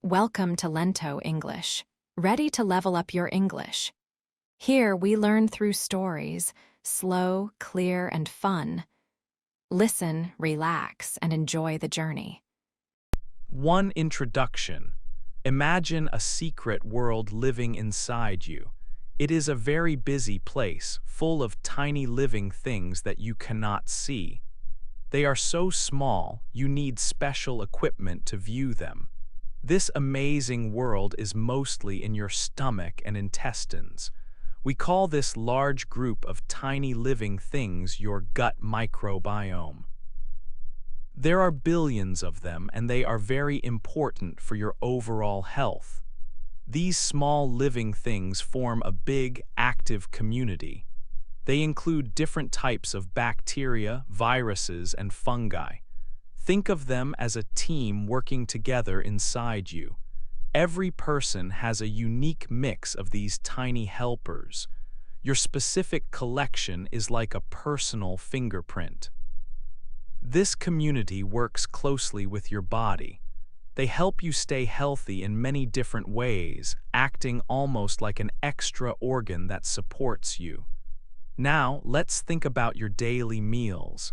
Welcome to Lento English. Ready to level up your English? Here we learn through stories, slow, clear, and fun. Listen, relax, and enjoy the journey. One introduction. Imagine a secret world living inside you. It is a very busy place, full of tiny living things that you cannot see. They are so small, you need special equipment to view them. This amazing world is mostly in your stomach and intestines. We call this large group of tiny living things your gut microbiome. There are billions of them, and they are very important for your overall health. These small living things form a big, active community. They include different types of bacteria, viruses, and fungi. Think of them as a team working together inside you. Every person has a unique mix of these tiny helpers. Your specific collection is like a personal fingerprint. This community works closely with your body. They help you stay healthy in many different ways, acting almost like an extra organ that supports you. Now, let's think about your daily meals.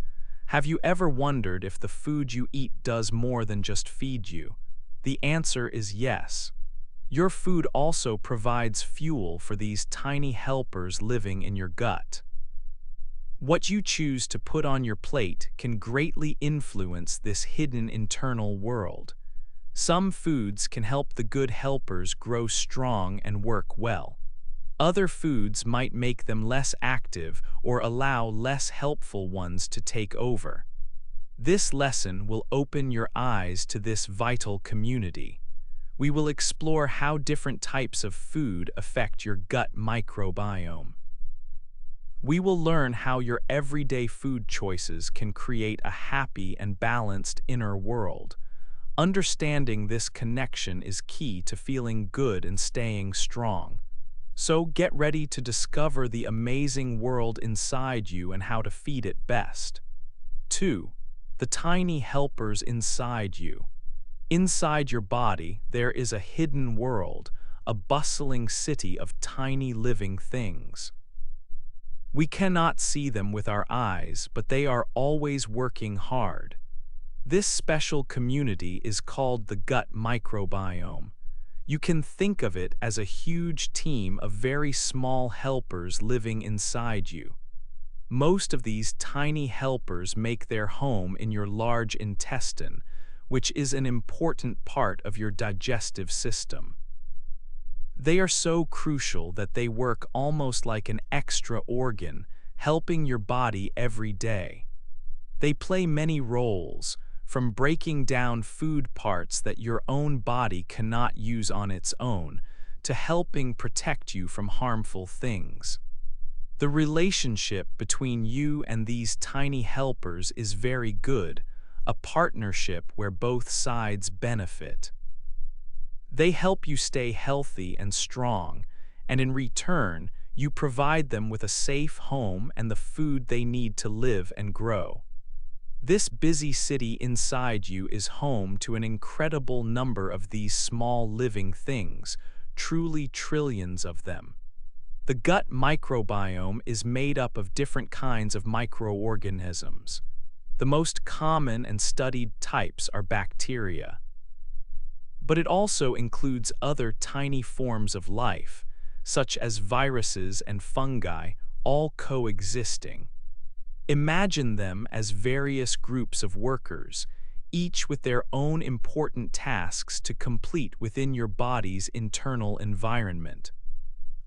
Have you ever wondered if the food you eat does more than just feed you? The answer is yes. Your food also provides fuel for these tiny helpers living in your gut. What you choose to put on your plate can greatly influence this hidden internal world. Some foods can help the good helpers grow strong and work well. Other foods might make them less active or allow less helpful ones to take over. This lesson will open your eyes to this vital community. We will explore how different types of food affect your gut microbiome. We will learn how your everyday food choices can create a happy and balanced inner world. Understanding this connection is key to feeling good and staying strong. So get ready to discover the amazing world inside you and how to feed it best. 2. The tiny helpers inside you. Inside your body, there is a hidden world, a bustling city of tiny living things. We cannot see them with our eyes, but they are always working hard. This special community is called the gut microbiome. You can think of it as a huge team of very small helpers living inside you. Most of these tiny helpers make their home in your large intestine, which is an important part of your digestive system. They are so crucial that they work almost like an extra organ, helping your body every day. They play many roles, from breaking down food parts that your own body cannot use on its own, to helping protect you from harmful things. The relationship between you and these tiny helpers is very good, a partnership where both sides benefit. They help you stay healthy and strong, and in return, you provide them with a safe home and the food they need to live and grow. This busy city inside you is home to an incredible number of these small living things, truly trillions of them. The gut microbiome is made up of different kinds of microorganisms. The most common and studied types are bacteria. But it also includes other tiny forms of life, such as viruses and fungi, all coexisting. Imagine them as various groups of workers, each with their own important tasks to complete within your body's internal environment.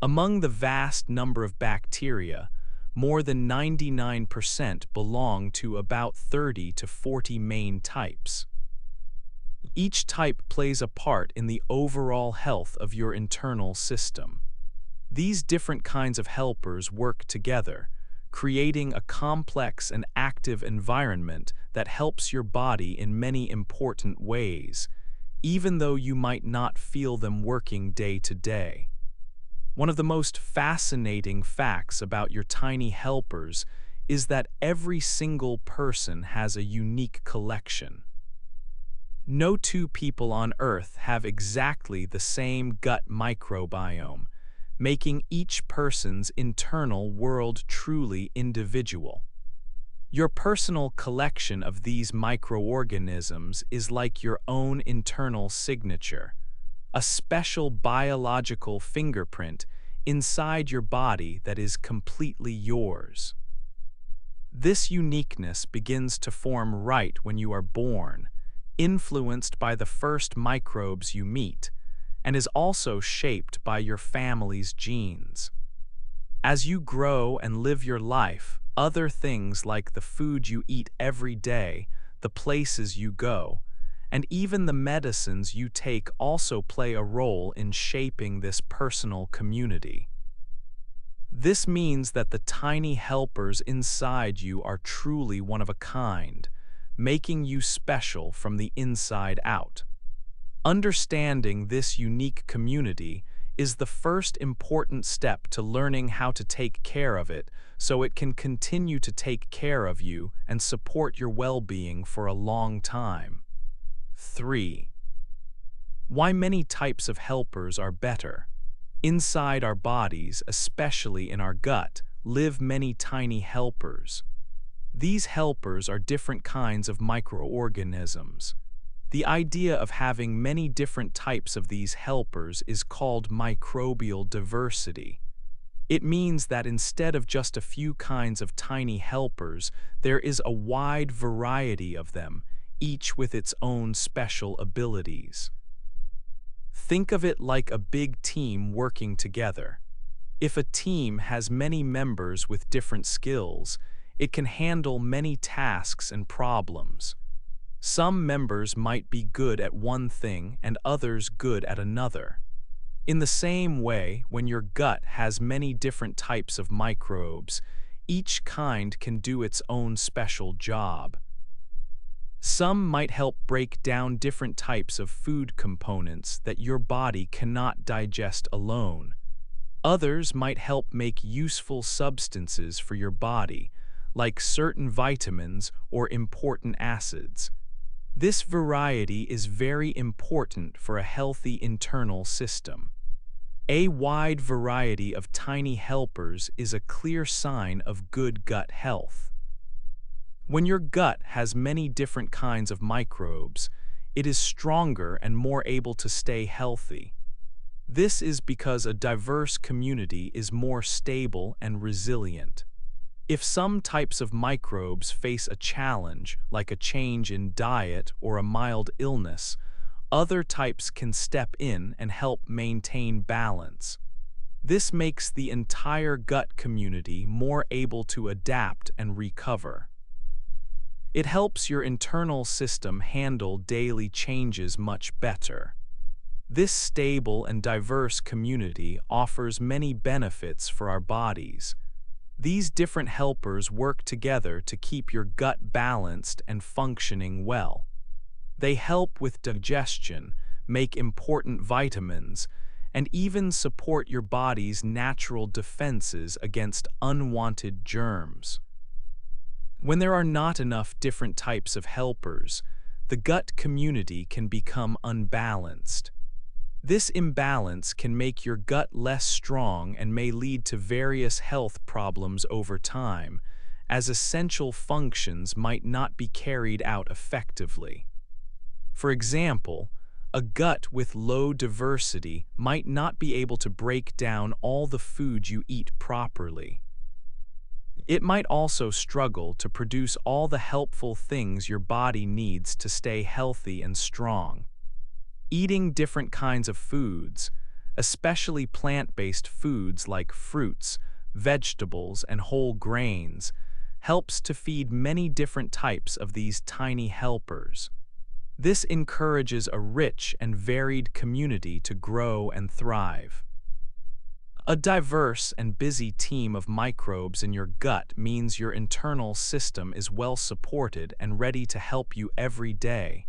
Among the vast number of bacteria, more than 99% belong to about 30 to 40 main types. Each type plays a part in the overall health of your internal system. These different kinds of helpers work together, creating a complex and active environment that helps your body in many important ways, even though you might not feel them working day to day. One of the most fascinating facts about your tiny helpers is that every single person has a unique collection. No two people on Earth have exactly the same gut microbiome, making each person's internal world truly individual. Your personal collection of these microorganisms is like your own internal signature, a special biological fingerprint inside your body that is completely yours. This uniqueness begins to form right when you are born, influenced by the first microbes you meet, and is also shaped by your family's genes. As you grow and live your life, other things like the food you eat every day, the places you go, and even the medicines you take also play a role in shaping this personal community. This means that the tiny helpers inside you are truly one of a kind, making you special from the inside out. Understanding this unique community is the first important step to learning how to take care of it so it can continue to take care of you and support your well-being for a long time. 3. Why many types of helpers are better. Inside our bodies, especially in our gut, live many tiny helpers. These helpers are different kinds of microorganisms. The idea of having many different types of these helpers is called microbial diversity. It means that instead of just a few kinds of tiny helpers, there is a wide variety of them, each with its own special abilities. Think of it like a big team working together. If a team has many members with different skills, it can handle many tasks and problems. Some members might be good at one thing and others good at another. In the same way, when your gut has many different types of microbes, each kind can do its own special job. Some might help break down different types of food components that your body cannot digest alone. Others might help make useful substances for your body, like certain vitamins or important acids. This variety is very important for a healthy internal system. A wide variety of tiny helpers is a clear sign of good gut health. When your gut has many different kinds of microbes, it is stronger and more able to stay healthy. This is because a diverse community is more stable and resilient. If some types of microbes face a challenge, like a change in diet or a mild illness, other types can step in and help maintain balance. This makes the entire gut community more able to adapt and recover. It helps your internal system handle daily changes much better. This stable and diverse community offers many benefits for our bodies. These different helpers work together to keep your gut balanced and functioning well. They help with digestion, make important vitamins, and even support your body's natural defenses against unwanted germs. When there are not enough different types of helpers, the gut community can become unbalanced. This imbalance can make your gut less strong and may lead to various health problems over time, as essential functions might not be carried out effectively. For example, a gut with low diversity might not be able to break down all the food you eat properly. It might also struggle to produce all the helpful things your body needs to stay healthy and strong. Eating different kinds of foods, especially plant-based foods like fruits, vegetables, and whole grains, helps to feed many different types of these tiny helpers. This encourages a rich and varied community to grow and thrive. A diverse and busy team of microbes in your gut means your internal system is well supported and ready to help you every day.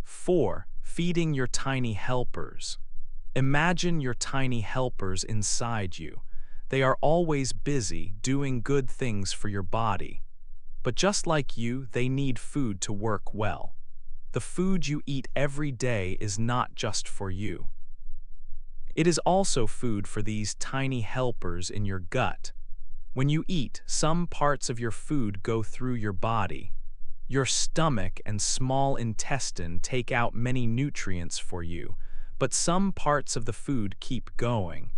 4. Feeding your tiny helpers. Imagine your tiny helpers inside you. They are always busy doing good things for your body. But just like you, they need food to work well. the food you eat every day is not just for you. It is also food for these tiny helpers in your gut. When you eat, some parts of your food go through your body. Your stomach and small intestine take out many nutrients for you, but some parts of the food keep going.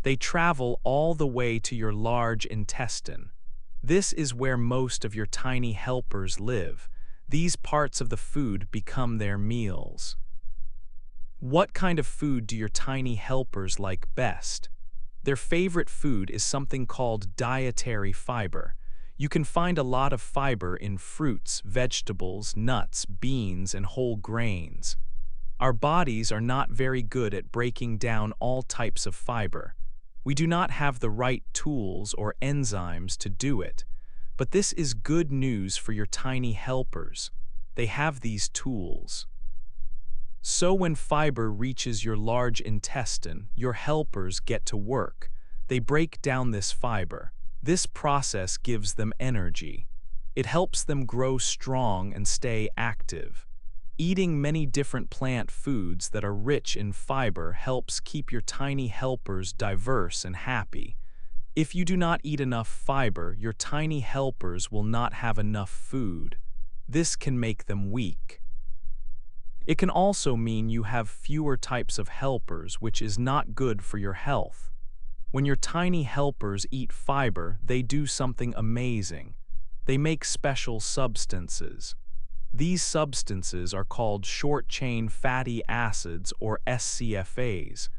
They travel all the way to your large intestine. This is where most of your tiny helpers live. These parts of the food become their meals. What kind of food do your tiny helpers like best? Their favorite food is something called dietary fiber. You can find a lot of fiber in fruits, vegetables, nuts, beans, and whole grains. Our bodies are not very good at breaking down all types of fiber. We do not have the right tools or enzymes to do it. But this is good news for your tiny helpers. They have these tools. So when fiber reaches your large intestine, your helpers get to work. They break down this fiber. This process gives them energy. It helps them grow strong and stay active. Eating many different plant foods that are rich in fiber helps keep your tiny helpers diverse and happy. If you do not eat enough fiber, your tiny helpers will not have enough food. This can make them weak. It can also mean you have fewer types of helpers, which is not good for your health. When your tiny helpers eat fiber, they do something amazing. They make special substances. These substances are called short-chain fatty acids or SCFAs.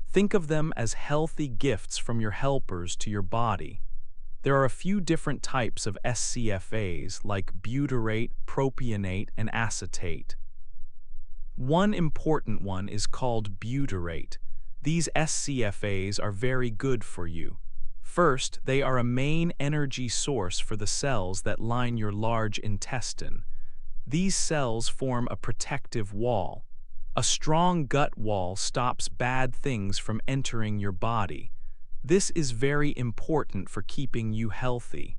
Think of them as healthy gifts from your helpers to your body. There are a few different types of SCFAs like butyrate, propionate, and acetate. One important one is called butyrate. These SCFAs are very good for you. First, they are a main energy source for the cells that line your large intestine. These cells form a protective wall. A strong gut wall stops bad things from entering your body. This is very important for keeping you healthy.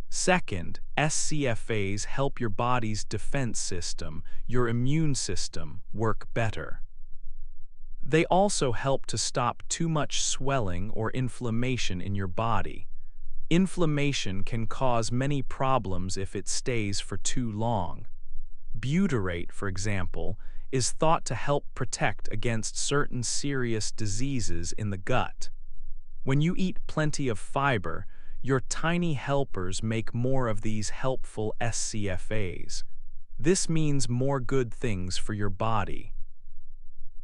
Second, SCFAs help your body's defense system, your immune system, work better. They also help to stop too much swelling or inflammation in your body. Inflammation can cause many problems if it stays for too long. Butyrate, for example, is thought to help protect against certain serious diseases in the gut. When you eat plenty of fiber, your tiny helpers make more of these helpful SCFAs. This means more good things for your body.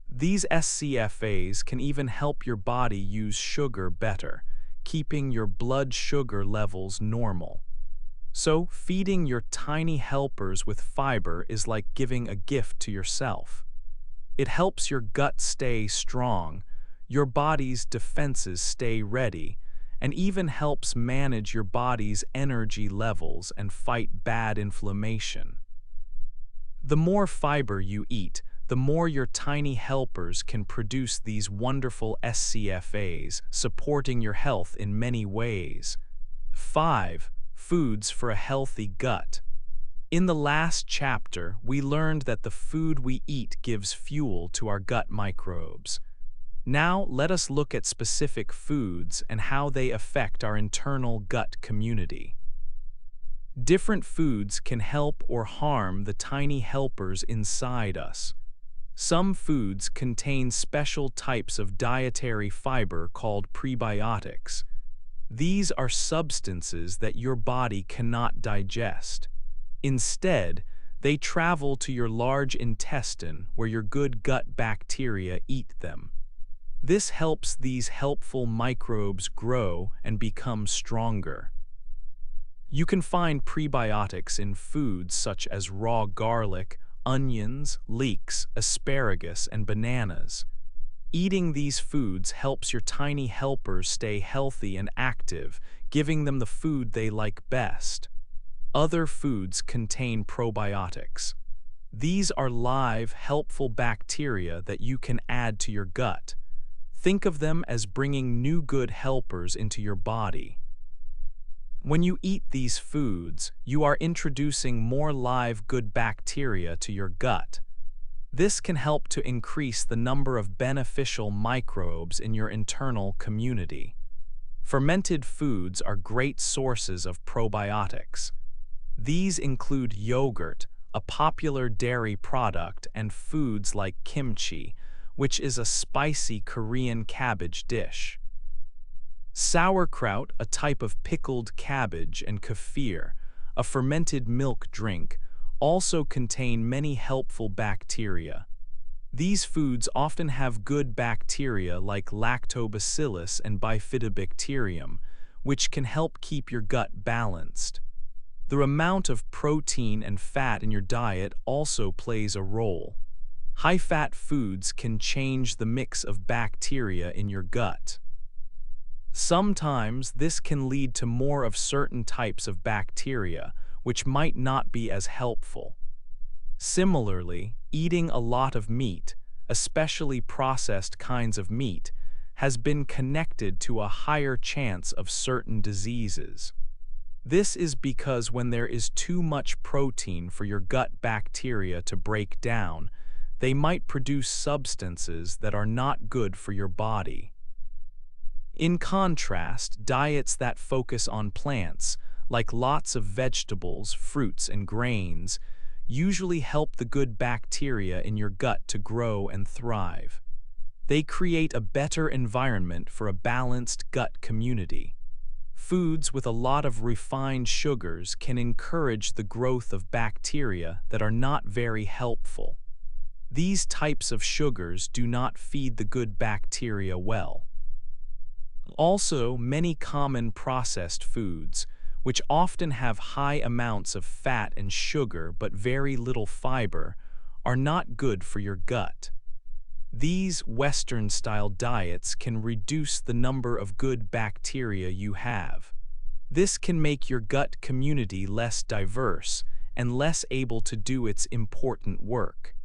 These SCFAs can even help your body use sugar better, keeping your blood sugar levels normal. So, feeding your tiny helpers with fiber is like giving a gift to yourself. It helps your gut stay strong, your body's defenses stay ready, and even helps manage your body's energy levels and fight bad inflammation. The more fiber you eat, the more your tiny helpers can produce these wonderful SCFAs, supporting your health in many ways. 5. Foods for a healthy gut. In the last chapter, we learned that the food we eat gives fuel to our gut microbes. Now, let us look at specific foods and how they affect our internal gut community. Different foods can help or harm the tiny helpers inside us. Some foods contain special types of dietary fiber called prebiotics. These are substances that your body cannot digest. Instead, they travel to your large intestine where your good gut bacteria eat them. This helps these helpful microbes grow and become stronger. You can find prebiotics in foods such as raw garlic, onions, leeks, asparagus, and bananas. Eating these foods helps your tiny helpers stay healthy and active, giving them the food they like best. Other foods contain probiotics. These are live, helpful bacteria that you can add to your gut. Think of them as bringing new good helpers into your body. When you eat these foods, you are introducing more live good bacteria to your gut. This can help to increase the number of beneficial microbes in your internal community. Fermented foods are great sources of probiotics. These include yogurt, a popular dairy product, and foods like kimchi, which is a spicy Korean cabbage dish. Sauerkraut, a type of pickled cabbage, and kefir, a fermented milk drink, also contain many helpful bacteria. These foods often have good bacteria like lactobacillus and bifidobacterium, which can help keep your gut balanced. The amount of protein and fat in your diet also plays a role. High-fat foods can change the mix of bacteria in your gut. Sometimes this can lead to more of certain types of bacteria, which might not be as helpful. Similarly, eating a lot of meat, especially processed kinds of meat, has been connected to a higher chance of certain diseases. This is because when there is too much protein for your gut bacteria to break down, they might produce substances that are not good for your body. In contrast, diets that focus on plants, like lots of vegetables, fruits, and grains, usually help the good bacteria in your gut to grow and thrive. They create a better environment for a balanced gut community. Foods with a lot of refined sugars can encourage the growth of bacteria that are not very helpful. These types of sugars do not feed the good bacteria well. Also, many common processed foods, which often have high amounts of fat and sugar but very little fiber, are not good for your gut. These Western-style diets can reduce the number of good bacteria you have. This can make your gut community less diverse and less able to do its important work.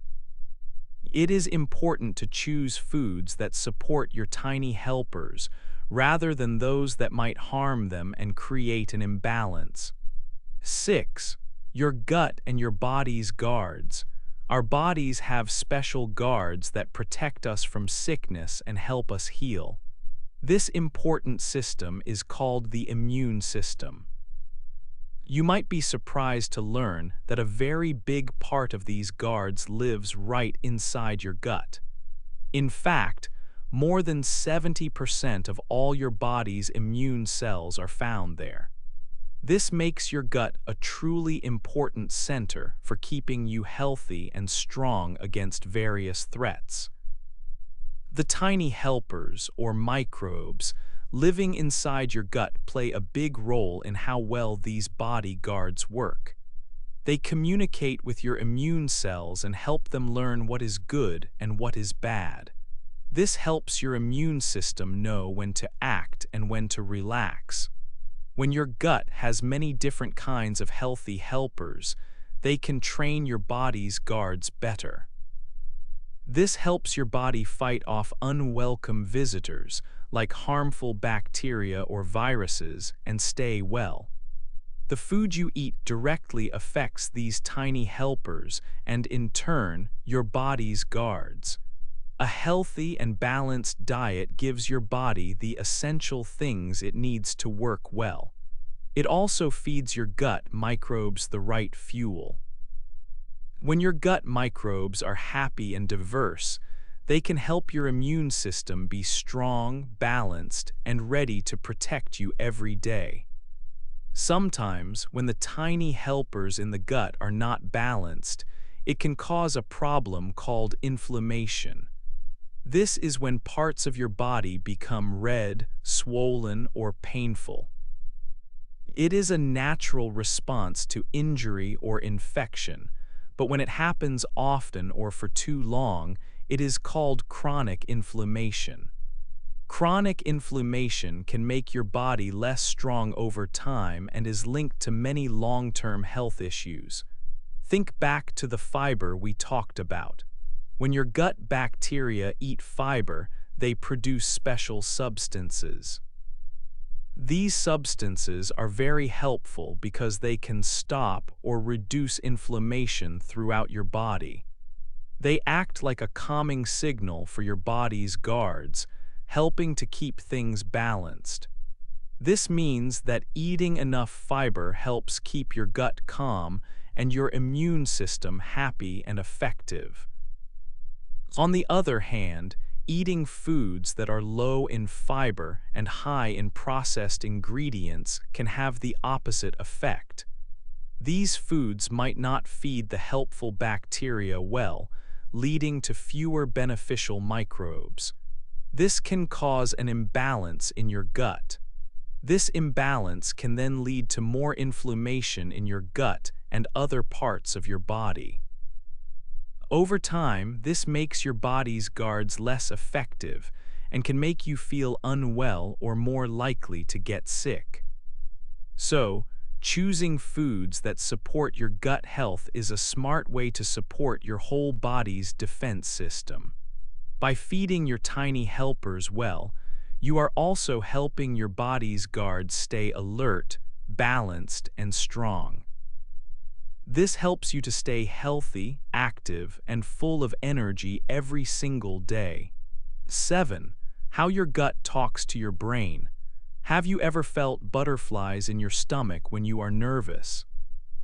It is important to choose foods that support your tiny helpers rather than those that might harm them and create an imbalance. 6. Your gut and your body's guards. Our bodies have special guards that protect us from sickness and help us heal. This important system is called the immune system. You might be surprised to learn that a very big part of these guards lives right inside your gut. In fact, more than 70% of all your body's immune cells are found there. This makes your gut a truly important center for keeping you healthy and strong against various threats. The tiny helpers, or microbes, living inside your gut play a big role in how well these body guards work. They communicate with your immune cells and help them learn what is good and what is bad. This helps your immune system know when to act and when to relax. When your gut has many different kinds of healthy helpers, they can train your body's guards better. This helps your body fight off unwelcome visitors, like harmful bacteria or viruses, and stay well. The food you eat directly affects these tiny helpers and, in turn, your body's guards. A healthy and balanced diet gives your body the essential things it needs to work well. It also feeds your gut microbes the right fuel. When your gut microbes are happy and diverse, they can help your immune system be strong, balanced, and ready to protect you every day. Sometimes, when the tiny helpers in the gut are not balanced, it can cause a problem called inflammation. This is when parts of your body become red, swollen, or painful. It is a natural response to injury or infection, but when it happens often or for too long, it is called chronic inflammation. Chronic inflammation can make your body less strong over time and is linked to many long-term health issues. Think back to the fiber we talked about. When your gut bacteria eat fiber, they produce special substances. These substances are very helpful because they can stop or reduce inflammation throughout your body. They act like a calming signal for your body's guards, helping to keep things balanced. This means that eating enough fiber helps keep your gut calm and your immune system happy and effective. On the other hand, eating foods that are low in fiber and high in processed ingredients can have the opposite effect. These foods might not feed the helpful bacteria well, leading to fewer beneficial microbes. This can cause an imbalance in your gut. This imbalance can then lead to more inflammation in your gut and other parts of your body. Over time, this makes your body's guards less effective and can make you feel unwell or more likely to get sick. So, choosing foods that support your gut health is a smart way to support your whole body's defense system. By feeding your tiny helpers well, you are also helping your body's guards stay alert, balanced, and strong. This helps you to stay healthy, active, and full of energy every single day. 7. How your gut talks to your brain. Have you ever felt butterflies in your stomach when you are nervous?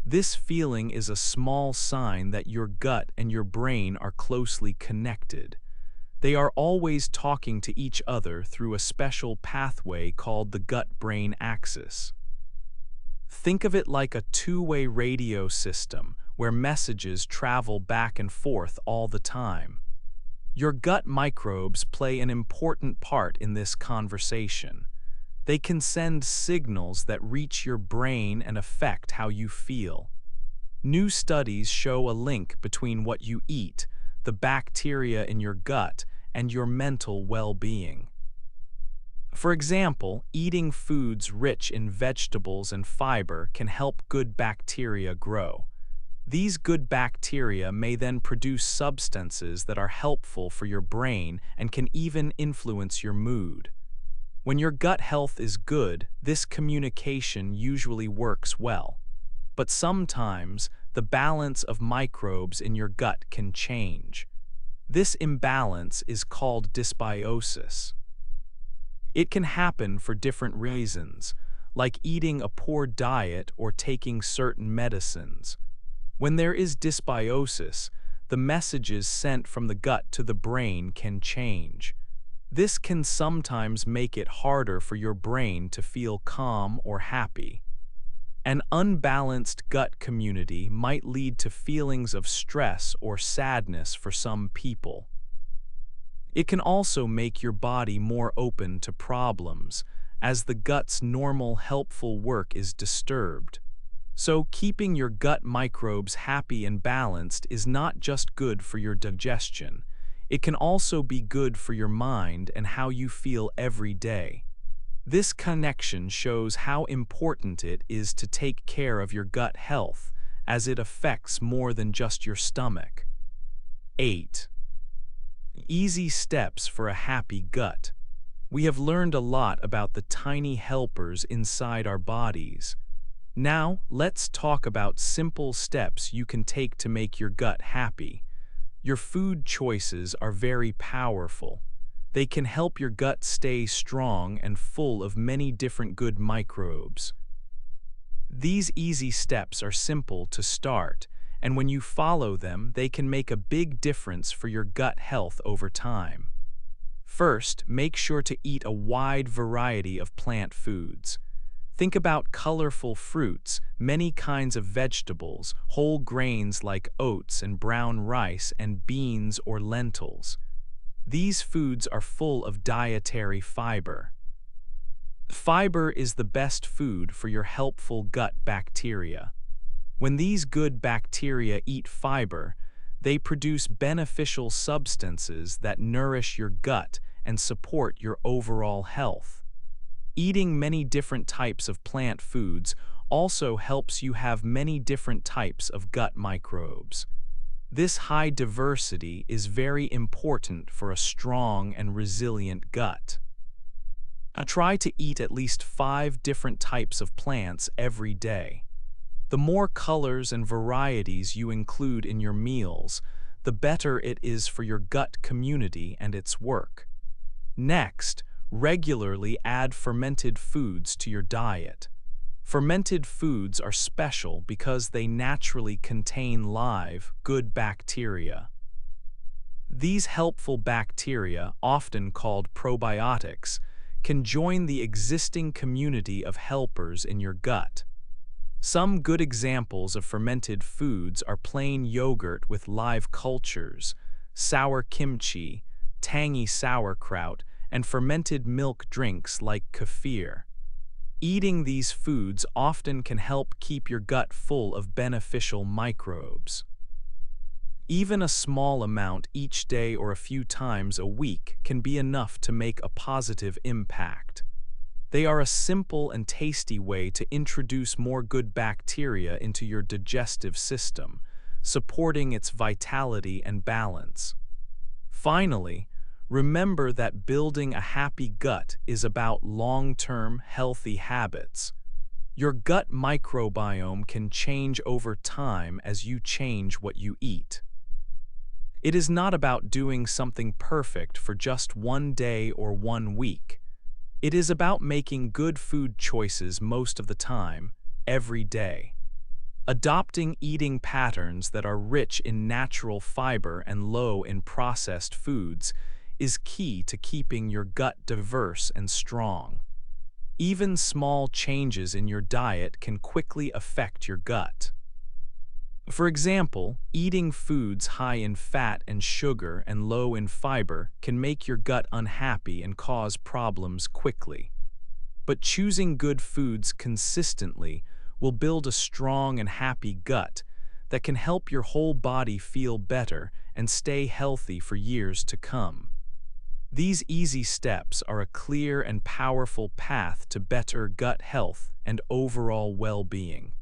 This feeling is a small sign that your gut and your brain are closely connected. They are always talking to each other through a special pathway called the gut-brain axis. Think of it like a two-way radio system where messages travel back and forth all the time. Your gut microbes play an important part in this conversation. They can send signals that reach your brain and affect how you feel. New studies show a link between what you eat, the bacteria in your gut, and your mental well-being. For example, eating foods rich in vegetables and fiber can help good bacteria grow. These good bacteria may then produce substances that are helpful for your brain and can even influence your mood. When your gut health is good, this communication usually works well. But sometimes, the balance of microbes in your gut can change. This imbalance is called dysbiosis. It can happen for different reasons, like eating a poor diet or taking certain medicines. When there is dysbiosis, the messages sent from the gut to the brain can change. This can sometimes make it harder for your brain to feel calm or happy. An unbalanced gut community might lead to feelings of stress or sadness for some people. It can also make your body more open to problems, as the gut's normal helpful work is disturbed. So, keeping your gut microbes happy and balanced is not just good for your digestion. It can also be good for your mind and how you feel every day. This connection shows how important it is to take care of your gut health, as it affects more than just your stomach. 8. Easy steps for a happy gut. We have learned a lot about the tiny helpers inside our bodies. Now, let's talk about simple steps you can take to make your gut happy. Your food choices are very powerful. They can help your gut stay strong and full of many different good microbes. These easy steps are simple to start, and when you follow them, they can make a big difference for your gut health over time. First, make sure to eat a wide variety of plant foods. Think about colorful fruits, many kinds of vegetables, whole grains like oats and brown rice, and beans or lentils. These foods are full of dietary fiber. Fiber is the best food for your helpful gut bacteria. When these good bacteria eat fiber, they produce beneficial substances that nourish your gut and support your overall health. Eating many different types of plant foods also helps you have many different types of gut microbes. This high diversity is very important for a strong and resilient gut. Try to eat at least 5 different types of plants every day. The more colors and varieties you include in your meals, the better it is for your gut community and its work. Next, regularly add fermented foods to your diet. Fermented foods are special because they naturally contain live, good bacteria. These helpful bacteria, often called probiotics, can join the existing community of helpers in your gut. Some good examples of fermented foods are plain yogurt with live cultures, sour kimchi, tangy sauerkraut, and fermented milk drinks like kefir. Eating these foods often can help keep your gut full of beneficial microbes. Even a small amount each day or a few times a week can be enough to make a positive impact. They are a simple and tasty way to introduce more good bacteria into your digestive system, supporting its vitality and balance. Finally, remember that building a happy gut is about long-term healthy habits. Your gut microbiome can change over time as you change what you eat. It is not about doing something perfect for just one day or one week. It is about making good food choices most of the time, every day. Adopting eating patterns that are rich in natural fiber and low in processed foods is key to keeping your gut diverse and strong. Even small changes in your diet can quickly affect your gut. For example, eating foods high in fat and sugar and low in fiber can make your gut unhappy and cause problems quickly. But choosing good foods consistently will build a strong and happy gut that can help your whole body feel better and stay healthy for years to come. These easy steps are a clear and powerful path to better gut health and overall well-being.